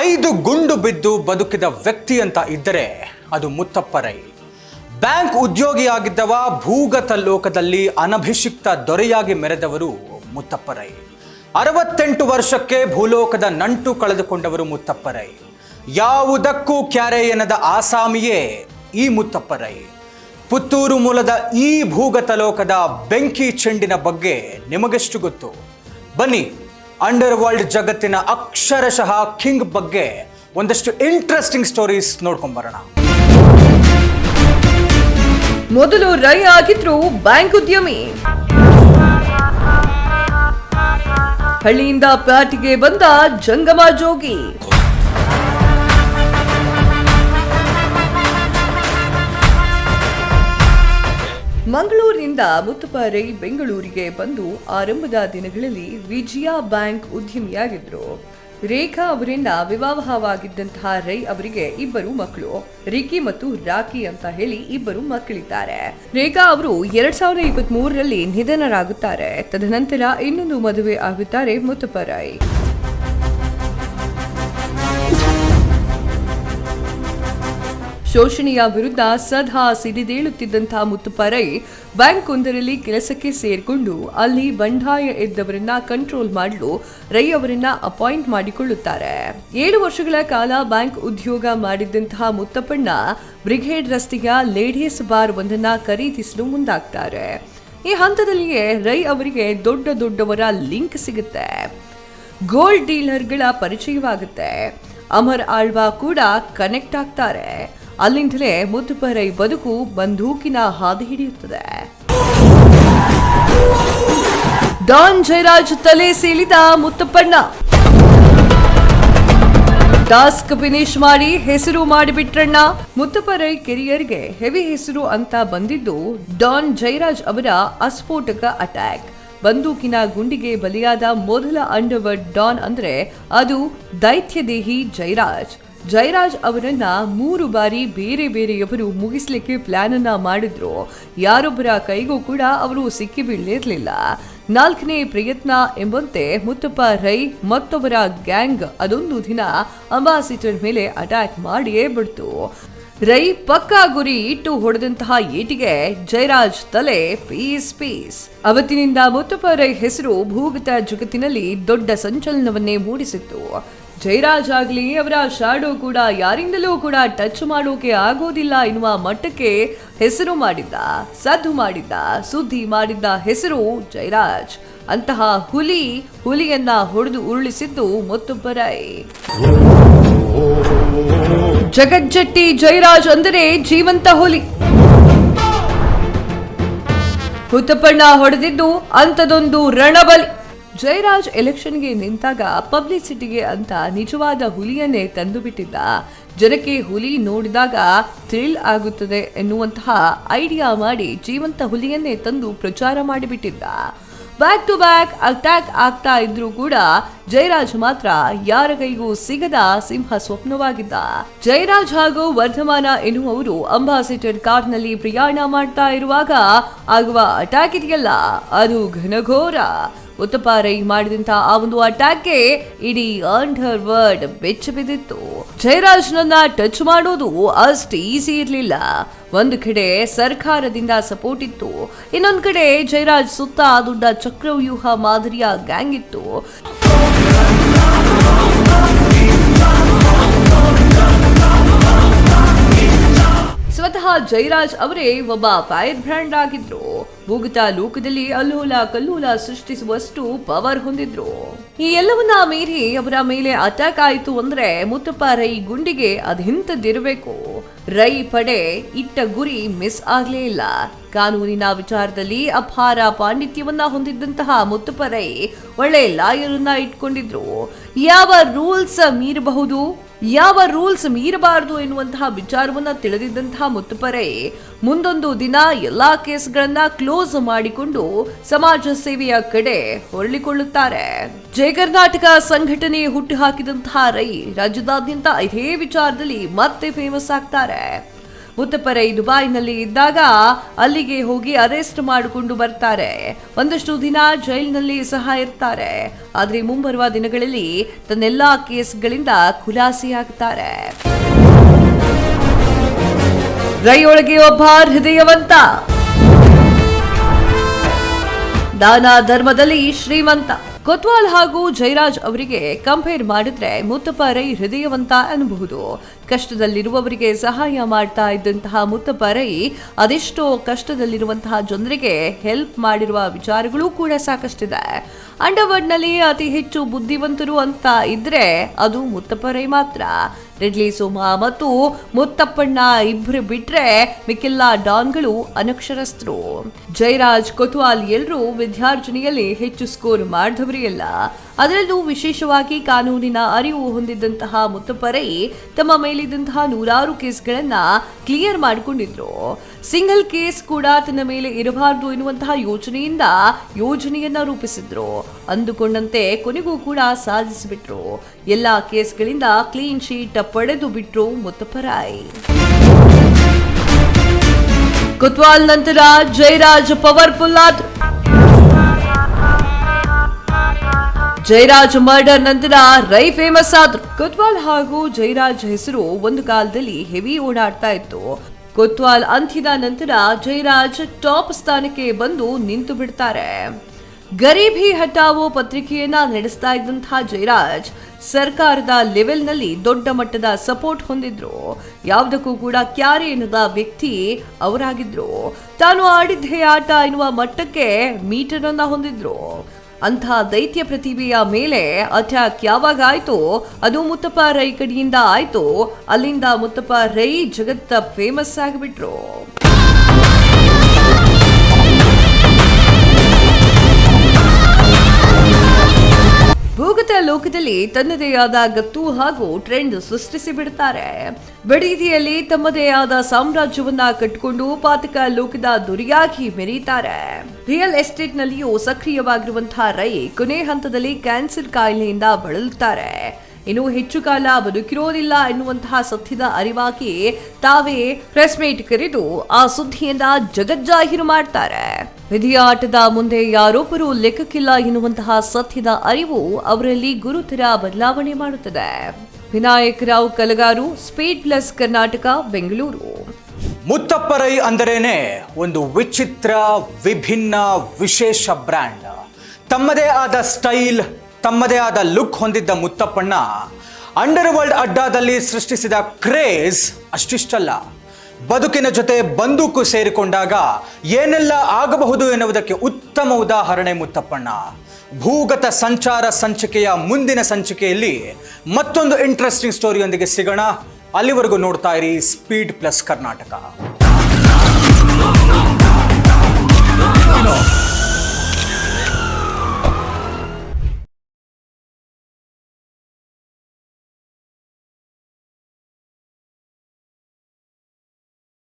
5 ಗುಂಡು ಬಿದ್ದು ಬದುಕಿದ ವ್ಯಕ್ತಿ ಅಂತ ಇದ್ದರೆ ಅದು ಮುತ್ತಪ್ಪ ರೈ. ಬ್ಯಾಂಕ್ ಉದ್ಯೋಗಿಯಾಗಿದ್ದವ ಭೂಗತ ಲೋಕದಲ್ಲಿ ಅನಭಿಷಿಕ್ತ ದೊರೆಯಾಗಿ ಮೆರೆದವರು ಮುತ್ತಪ್ಪ ರೈ. 68 ವರ್ಷಕ್ಕೆ ಭೂಲೋಕದ ನಂಟು ಕಳೆದುಕೊಂಡವರು ಮುತ್ತಪ್ಪ ರೈ. ಯಾವುದಕ್ಕೂ ಕ್ಯಾರೆ ಎನ್ನದ ಆಸಾಮಿಯೇ ಈ ಮುತ್ತಪ್ಪ ರೈ. ಪುತ್ತೂರು ಮೂಲದ ಈ ಭೂಗತ ಲೋಕದ ಬೆಂಕಿ ಚೆಂಡಿನ ಬಗ್ಗೆ ನಿಮಗೆಷ್ಟು ಗೊತ್ತು? ಬನ್ನಿ, ಅಂಡರ್ ವರ್ಲ್ಡ್ ಜಗತ್ತಿನ ಅಕ್ಷರಶಃ ಕಿಂಗ್ ಬಗ್ಗೆ ಒಂದಷ್ಟು ಇಂಟ್ರೆಸ್ಟಿಂಗ್ ಸ್ಟೋರೀಸ್ ನೋಡ್ಕೊಂಬರೋಣ. ಮೊದಲು ರೈ ಆಗಿದ್ರು ಬ್ಯಾಂಕ್ ಉದ್ಯಮಿ. ಹಳ್ಳಿಯಿಂದ ಪ್ಯಾಟಿಗೆ ಬಂದ ಜಂಗಮ ಜೋಗಿ. ಮಂಗಳೂರಿನಿಂದ ಮುತ್ತಪ್ಪ ರೈ ಬೆಂಗಳೂರಿಗೆ ಬಂದು ಆರಂಭದ ದಿನಗಳಲ್ಲಿ ವಿಜಯ ಬ್ಯಾಂಕ್ ಉದ್ಯಮಿಯಾಗಿದ್ರು. ರೇಖಾ ಅವರಿಂದ ವಿವಾಹವಾಗಿದ್ದಂತಹ ರೈ ಅವರಿಗೆ 2 ಮಕ್ಕಳು, ರಿಕಿ ಮತ್ತು ರಾಕಿ ಅಂತ ಹೇಳಿ 2 ಮಕ್ಕಳಿದ್ದಾರೆ. ರೇಖಾ ಅವರು 2023ರಲ್ಲಿ ನಿಧನರಾಗುತ್ತಾರೆ. ತದನಂತರ ಇನ್ನೊಂದು ಮದುವೆ ಆಗುತ್ತಾರೆ ಮುತ್ತಪ್ಪ ರೈ. ಶೋಷಣೆಯ ವಿರುದ್ಧ ಸದಾ ಸಿಡಿದೇಳುತ್ತಿದ್ದಂತಹ ಮುತ್ತಪ್ಪ ರೈ ಬ್ಯಾಂಕ್ ಒಂದರಲ್ಲಿ ಕೆಲಸಕ್ಕೆ ಸೇರ್ಕೊಂಡು ಅಲ್ಲಿ ಬಂಡಾಯ ಎದ್ದವರನ್ನ ಕಂಟ್ರೋಲ್ ಮಾಡಲು ರೈ ಅವರನ್ನ ಅಪಾಯಿಂಟ್ ಮಾಡಿಕೊಳ್ಳುತ್ತಾರೆ. 7 ವರ್ಷಗಳ ಕಾಲ ಬ್ಯಾಂಕ್ ಉದ್ಯೋಗ ಮಾಡಿದ್ದಂತಹ ಮುತ್ತಪ್ಪಣ್ಣ ಬ್ರಿಗೇಡ್ ರಸ್ತೆಯ ಲೇಡೀಸ್ ಬಾರ್ ಒಂದನ್ನ ಖರೀದಿಸಲು ಮುಂದಾಗ್ತಾರೆ. ಈ ಹಂತದಲ್ಲಿಯೇ ರೈ ಅವರಿಗೆ ದೊಡ್ಡವರ ಲಿಂಕ್ ಸಿಗುತ್ತೆ. ಗೋಲ್ಡ್ ಡೀಲರ್ಗಳ ಪರಿಚಯವಾಗುತ್ತೆ. ಅಮರ್ ಆಳ್ವಾ ಕೂಡ ಕನೆಕ್ಟ್ ಆಗ್ತಾರೆ. ಅಲ್ಲಿಂದಲೇ ಮುತ್ತಪ್ಪ ರೈ ಬದುಕು ಬಂದೂಕಿನ ಹಾದಿ ಹಿಡಿಯುತ್ತದೆ. ಡಾನ್ ಜಯರಾಜ್ ತಲೆ ಸೀಳಿದ ಮುತ್ತಪ್ಪಣ್ಣ ಟಾಸ್ಕ್ ಫಿನಿಶ್ ಮಾಡಿ ಹೆಸರು ಮಾಡಿಬಿಟ್ರಣ್ಣ. ಮುತ್ತಪ್ಪ ರೈ ಕೆರಿಯರ್ಗೆ ಹೆವಿ ಹೆಸರು ಅಂತ ಬಂದಿದ್ದು ಡಾನ್ ಜಯರಾಜ್ ಅವರ ಅಸ್ಫೋಟಕ ಅಟ್ಯಾಕ್. ಬಂದೂಕಿನ ಗುಂಡಿಗೆ ಬಲಿಯಾದ ಮೊದಲ ಅಂಡರ್ವರ್ಲ್ಡ್ ಡಾನ್ ಅಂದ್ರೆ ಅದು ದೈತ್ಯದೇಹಿ ಜಯರಾಜ್. ಜಯರಾಜ್ ಅವರನ್ನ 3 ಬಾರಿ ಬೇರೆಯವರು ಮುಗಿಸ್ಲಿಕ್ಕೆ ಪ್ಲಾನ್ ಅನ್ನ ಮಾಡಿದ್ರು. ಯಾರೊಬ್ಬರ ಕೈಗೂ ಕೂಡ ಅವರು ಸಿಕ್ಕಿ ಬೀಳಲಿರ್ಲಿಲ್ಲ. 4ನೇ ಪ್ರಯತ್ನ ಎಂಬಂತೆ ಮುತ್ತಪ್ಪ ರೈ ಮತ್ತೊಬ್ಬರ ಗ್ಯಾಂಗ್ ಅದೊಂದು ದಿನ ಅಂಬಾಸಿಡರ್ ಮೇಲೆ ಅಟ್ಯಾಕ್ ಮಾಡಿಯೇ ಬಿಡ್ತು. ರೈ ಪಕ್ಕಾ ಗುರಿ ಇಟ್ಟು ಹೊಡೆದಂತಹ ಏಟಿಗೆ ಜಯರಾಜ್ ತಲೆ ಪೀಸ್. ಅವತ್ತಿನಿಂದ ಮುತ್ತಪ್ಪ ರೈ ಹೆಸರು ಭೂಗತ ಜಗತ್ತಿನಲ್ಲಿ ದೊಡ್ಡ ಸಂಚಲನವನ್ನೇ ಮೂಡಿಸಿತ್ತು. ಜಯರಾಜ್ ಆಗ್ಲಿ ಅವರ ಶಾಡೋ ಕೂಡ ಯಾರಿಂದಲೂ ಕೂಡ ಟಚ್ ಮಾಡೋಕೆ ಆಗೋದಿಲ್ಲ ಎನ್ನುವ ಮಟ್ಟಕ್ಕೆ ಹೆಸರು ಮಾಡಿದ್ದ, ಸದ್ದು ಮಾಡಿದ್ದ, ಸುದ್ದಿ ಮಾಡಿದ್ದ ಹೆಸರು ಜಯರಾಜ್. ಅಂತಹ ಹುಲಿಯನ್ನ ಹೊಡೆದು ಉರುಳಿಸಿದ್ದು ಮುತ್ತಪ್ಪ ರೈ. ಜಗಜ್ಜಟ್ಟಿ ಜಯರಾಜ್ ಅಂದರೆ ಜೀವಂತ ಹುಲಿ. ಮುತ್ತಪ್ಪಣ್ಣ ಹೊಡೆದಿದ್ದು ಅಂಥದೊಂದು ರಣಬಲಿ. ಜಯರಾಜ್ ಎಲೆಕ್ಷನ್ಗೆ ನಿಂತಾಗ ಪಬ್ಲಿಸಿಟಿಗೆ ಅಂತ ನಿಜವಾದ ಹುಲಿಯನ್ನೇ ತಂದು ಬಿಟ್ಟಿದ್ದ. ಜನಕ್ಕೆ ಹುಲಿ ನೋಡಿದಾಗ ಥ್ರಿಲ್ ಆಗುತ್ತದೆ ಎನ್ನುವಂತಹ ಐಡಿಯಾ ಮಾಡಿ ಜೀವಂತ ಹುಲಿಯನ್ನೇ ತಂದು ಪ್ರಚಾರ ಮಾಡಿಬಿಟ್ಟಿದ್ದ. ಬ್ಯಾಕ್ ಟು ಬ್ಯಾಕ್ ಅಟ್ಯಾಕ್ ಆಗ್ತಾ ಇದ್ರೂ ಕೂಡ ಜಯರಾಜ್ ಮಾತ್ರ ಯಾರ ಕೈಗೂ ಸಿಗದ ಸಿಂಹ ಸ್ವಪ್ನವಾಗಿದ್ದ. ಜಯರಾಜ್ ಹಾಗೂ ವರ್ಧಮಾನ ಎನ್ನುವವರು ಅಂಬಾಸಿಡರ್ ಕಾರ್ನಲ್ಲಿ ಪ್ರಯಾಣ ಮಾಡ್ತಾ ಇರುವಾಗ ಆಗುವ ಅಟ್ಯಾಕ್ ಇದೆಯಲ್ಲ, ಅದು ಘನಘೋರ. ಮುತ್ತಪ್ಪ ರೈ ಮಾಡಿದಂತ ಆ ಒಂದು ಅಟ್ಯಾಕ್ಗೆ ಇಡೀ ಅಂಡರ್ ವರ್ಲ್ಡ್ ಬೆಚ್ಚ ಬಿದ್ದಿತ್ತು. ಜಯರಾಜ್ನನ್ನ ಟಚ್ ಮಾಡೋದು ಅಷ್ಟು ಈಸಿ ಇರಲಿಲ್ಲ. ಒಂದು ಕಡೆ ಸರ್ಕಾರದಿಂದ ಸಪೋರ್ಟ್ ಇತ್ತು, ಇನ್ನೊಂದು ಕಡೆ ಜಯರಾಜ್ ಸುತ್ತ ದೊಡ್ಡ ಚಕ್ರವ್ಯೂಹ ಮಾದರಿಯ ಗ್ಯಾಂಗ್ ಇತ್ತು. ಸ್ವತಃ ಜಯರಾಜ್ ಅವರೇ ಒಬ್ಬ ಫೈರ್ ಬ್ರ್ಯಾಂಡ್ ಆಗಿದ್ರು. ಭೂಗತ ಲೋಕದಲ್ಲಿ ಅಲ್ಲೋಲ ಕಲ್ಲೋಲ ಸೃಷ್ಟಿಸುವಷ್ಟು ಪವರ್ ಹೊಂದಿದ್ರು. ಈ ಎಲ್ಲವನ್ನ ಮೀರಿ ಅವರ ಮೇಲೆ ಅಟ್ಯಾಕ್ ಆಯಿತು ಅಂದ್ರೆ ಮುತ್ತಪ್ಪ ರೈ ಗುಂಡಿಗೆ ಅದೆಂತದಿರಬೇಕು. ರೈ ಪಡೆ ಇಟ್ಟ ಗುರಿ ಮಿಸ್ ಆಗ್ಲೇ ಇಲ್ಲ. ಕಾನೂನಿನ ವಿಚಾರದಲ್ಲಿ ಅಪಾರ ಪಾಂಡಿತ್ಯವನ್ನ ಹೊಂದಿದ್ದಂತಹ ಮುತ್ತಪ್ಪ ರೈ ಒಳ್ಳೆ ಲಾಯರನ್ನ ಇಟ್ಕೊಂಡಿದ್ರು. ಯಾವ ರೂಲ್ಸ್ ಮೀರಬಹುದು, ಯಾವ ರೂಲ್ಸ್ ಮೀರಬಾರದು ಎನ್ನುವಂತಹ ವಿಚಾರವನ್ನ ತಿಳಿದಿದ್ದಂತಹ ಮುತ್ತಪ್ಪ ರೈ ಮುಂದೊಂದು ದಿನ ಎಲ್ಲಾ ಕೇಸ್ಗಳನ್ನ ಕ್ಲೋಸ್ ಮಾಡಿಕೊಂಡು ಸಮಾಜ ಸೇವೆಯ ಕಡೆ ಹೊರಳಿಕೊಳ್ಳುತ್ತಾರೆ. ಜಯ ಕರ್ನಾಟಕ ಸಂಘಟನೆ ಹುಟ್ಟು ಹಾಕಿದಂತಹ ರೈ ರಾಜ್ಯದಾದ್ಯಂತ ಇದೇ ವಿಚಾರದಲ್ಲಿ ಮತ್ತೆ ಫೇಮಸ್ ಆಗ್ತಾರೆ. ಮುತ್ತಪ್ಪರೈ ದುಬೈನಲ್ಲಿ ಇದ್ದಾಗ ಅಲ್ಲಿಗೆ ಹೋಗಿ ಅರೆಸ್ಟ್ ಮಾಡಿಕೊಂಡು ಬರ್ತಾರೆ. ಒಂದಷ್ಟು ದಿನ ಜೈಲಿನಲ್ಲಿ ಸಹ ಇರ್ತಾರೆ. ಆದ್ರೆ ಮುಂಬರುವ ದಿನಗಳಲ್ಲಿ ತನ್ನೆಲ್ಲಾ ಕೇಸ್ಗಳಿಂದ ಖುಲಾಸೆಯಾಗ್ತಾರೆ. ರೈಯೊಳಗೆ ಒಬ್ಬ ಹೃದಯವಂತ, ದಾನ ಧರ್ಮದಲ್ಲಿ ಶ್ರೀಮಂತ. ಕೊತ್ವಾಲ್ ಹಾಗೂ ಜಯರಾಜ್ ಅವರಿಗೆ ಕಂಪೇರ್ ಮಾಡಿದ್ರೆ ಮುತ್ತಪ್ಪ ರೈ ಹೃದಯವಂತ ಅನ್ನಬಹುದು. ಕಷ್ಟದಲ್ಲಿರುವವರಿಗೆ ಸಹಾಯ ಮಾಡ್ತಾ ಇದ್ದಂತಹ ಮುತ್ತಪ್ಪ ರೈ ಅದೆಷ್ಟೋ ಕಷ್ಟದಲ್ಲಿರುವಂತಹ ಜನರಿಗೆ ಹೆಲ್ಪ್ ಮಾಡಿರುವ ವಿಚಾರಗಳು ಕೂಡ ಸಾಕಷ್ಟಿದೆ. ಅಂಡರ್ವರ್ಲ್ಡ್ನಲ್ಲಿ ಅತಿ ಹೆಚ್ಚು ಬುದ್ಧಿವಂತರು ಅಂತ ಇದ್ರೆ ಅದು ಮುತ್ತಪ್ಪ ರೈ ಮಾತ್ರ. ರೆಡ್ಲಿ ಸೋಮ ಮತ್ತು ಮುತ್ತಪ್ಪಣ್ಣ ಇಬ್ರು ಬಿಟ್ರೆ ಮಿಕ್ಕೆಲ್ಲ ಡಾನ್ಗಳು ಅನಕ್ಷರಸ್ಥರು. ಜಯರಾಜ್, ಕೊತ್ವಾಲ್ ಎಲ್ಲರೂ ವಿದ್ಯಾರ್ಜನೆಯಲ್ಲಿ ಹೆಚ್ಚು ಸ್ಕೋರ್ ಮಾಡಿದವರೇ ಅಲ್ಲ. ಅದರಲ್ಲೂ ವಿಶೇಷವಾಗಿ ಕಾನೂನಿನ ಅರಿವು ಹೊಂದಿದ್ದಂತಹ ಮುತ್ತಪ್ಪ ರೈ ತಮ್ಮ ಮೇಲಿದ್ದಂತಹ ನೂರಾರು ಕೇಸ್ಗಳನ್ನ ಕ್ಲಿಯರ್ ಮಾಡಿಕೊಂಡಿದ್ರು. ಸಿಂಗಲ್ ಕೇಸ್ ಕೂಡ ತನ್ನ ಮೇಲೆ ಇರಬಾರದು ಎನ್ನುವಂತಹ ಯೋಜನೆಯನ್ನ ರೂಪಿಸಿದ್ರು. ಅಂದುಕೊಂಡಂತೆ ಕೊನೆಗೂ ಕೂಡ ಸಾಧಿಸಿಬಿಟ್ರು. ಎಲ್ಲಾ ಕೇಸ್ಗಳಿಂದ ಕ್ಲೀನ್ ಶೀಟ್ ಪಡೆದು ಬಿಟ್ರು ಮುತ್ತಪ್ಪ ರೈ. ಕೊತ್ವಾಲ್ ನಂತರ ಜಯರಾಜ್ ಪವರ್ಫುಲ್ ಆದ್ರು. ಜಯರಾಜ್ ಮರ್ಡರ್ ನಂತರ ರೈ ಫೇಮಸ್ ಆದ್ರು. ಕೊತ್ವಾಲ್ ಹಾಗೂ ಜಯರಾಜ್ ಹೆಸರು ಒಂದು ಕಾಲದಲ್ಲಿ ಹೆವಿ ಓಡಾಡ್ತಾ ಇತ್ತು. ಕೊತ್ವಾಲ್ ಅಂತ್ಯದ ನಂತರ ಜಯರಾಜ್ ಟಾಪ್ ಸ್ಥಾನಕ್ಕೆ ಬಂದು ನಿಂತು ಬಿಡ್ತಾರೆ. ಗರೀಬಿ ಹಟಾವೋ ಪತ್ರಿಕೆಯನ್ನ ನಡೆಸ್ತಾ ಇದ್ದಂತಹ ಜಯರಾಜ್ ಸರ್ಕಾರದ ಲೆವೆಲ್ನಲ್ಲಿ ದೊಡ್ಡ ಮಟ್ಟದ ಸಪೋರ್ಟ್ ಹೊಂದಿದ್ರು. ಯಾವುದಕ್ಕೂ ಕೂಡ ಕ್ಯಾರೆ ಎನ್ನದ ವ್ಯಕ್ತಿ ಅವರಾಗಿದ್ರು. ತಾನು ಆಡಿದ್ದೇ ಆಟ ಎನ್ನುವ ಮಟ್ಟಕ್ಕೆ ಮೀಟರ್ ಅನ್ನ ಹೊಂದಿದ್ರು. ಅಂಥ ದೈತ್ಯ ಪ್ರತಿಭೆಯ ಮೇಲೆ ಅಟ್ಯಾಕ್ ಯಾವಾಗ ಆಯ್ತು, ಅದು ಮುತ್ತಪ್ಪ ರೈ ಕಡೆಯಿಂದ ಆಯ್ತು. ಅಲ್ಲಿಂದ ಮುತ್ತಪ್ಪ ರೈ ಜಗತ್ತ ಫೇಮಸ್ ಆಗಿಬಿಟ್ರು. ಭೂಗತ ಲೋಕದಲ್ಲಿ ತನ್ನದೇ ಆದ ಗತ್ತು ಹಾಗೂ ಟ್ರೆಂಡ್ ಸೃಷ್ಟಿಸಿ ಬಿಡುತ್ತಾರೆ. ಬಡೀದಿಯಲ್ಲಿ ತಮ್ಮದೇ ಆದ ಸಾಮ್ರಾಜ್ಯವನ್ನ ಕಟ್ಟಿಕೊಂಡು ಪಾತಕ ಲೋಕದ ದೊರೆಯಾಗಿ ಮೆರೀತಾರೆ. ರಿಯಲ್ ಎಸ್ಟೇಟ್ ನಲ್ಲಿಯೂ ಸಕ್ರಿಯವಾಗಿರುವಂತಹ ರೈ ಕೊನೆ ಹಂತದಲ್ಲಿ ಕ್ಯಾನ್ಸರ್ ಕಾಯಿಲೆಯಿಂದ ಬಳಲುತ್ತಾರೆ. ಇನ್ನು ಹೆಚ್ಚು ಕಾಲ ಬದುಕಿರೋದಿಲ್ಲ ಎನ್ನುವಂತಹ ಸತ್ಯದ ಅರಿವಾಗಿ ತಾವೇ ಪ್ರೆಸ್ ಮೀಟ್ ಕರೆದು ಆ ಸುದ್ದಿಯನ್ನ ಜಗಜ್ಜಾಹೀರು ಮಾಡ್ತಾರೆ. ವಿಧಿಯ ಆಟದ ಮುಂದೆ ಯಾರೊಬ್ಬರು ಲೆಕ್ಕಕ್ಕಿಲ್ಲ ಎನ್ನುವಂತಹ ಸತ್ಯದ ಅರಿವು ಅವರಲ್ಲಿ ಗುರುತರ ಬದಲಾವಣೆ ಮಾಡುತ್ತದೆ. ವಿನಾಯಕ್ ರಾವ್ ಕಲಗಾರು, ಸ್ಪೀಡ್ ಪ್ಲಸ್ ಕರ್ನಾಟಕ, ಬೆಂಗಳೂರು. ಮುತ್ತಪ್ಪ ರೈ ಅಂದರೇನೆ ಒಂದು ವಿಚಿತ್ರ, ವಿಭಿನ್ನ, ವಿಶೇಷ ಬ್ರ್ಯಾಂಡ್. ತಮ್ಮದೇ ಆದ ಸ್ಟೈಲ್, ತಮ್ಮದೇ ಆದ ಲುಕ್ ಹೊಂದಿದ್ದ ಮುತ್ತಪ್ಪಣ್ಣ ಅಂಡರ್ ವರ್ಲ್ಡ್ ಅಡ್ಡಾದಲ್ಲಿ ಸೃಷ್ಟಿಸಿದ ಕ್ರೇಜ್ ಅಷ್ಟಿಷ್ಟಲ್ಲ. ಬದುಕಿನ ಜೊತೆ ಬಂದೂಕು ಸೇರಿಕೊಂಡಾಗ ಏನೆಲ್ಲ ಆಗಬಹುದು ಎನ್ನುವುದಕ್ಕೆ ಉತ್ತಮ ಉದಾಹರಣೆ ಮುತ್ತಪ್ಪಣ್ಣ. ಭೂಗತ ಸಂಚಾರ ಸಂಚಿಕೆಯ ಮುಂದಿನ ಸಂಚಿಕೆಯಲ್ಲಿ ಮತ್ತೊಂದು ಇಂಟ್ರೆಸ್ಟಿಂಗ್ ಸ್ಟೋರಿಯೊಂದಿಗೆ ಸಿಗೋಣ. ಅಲ್ಲಿವರೆಗೂ ನೋಡ್ತಾ ಇರಿ ಸ್ಪೀಡ್ ಪ್ಲಸ್ ಕರ್ನಾಟಕ.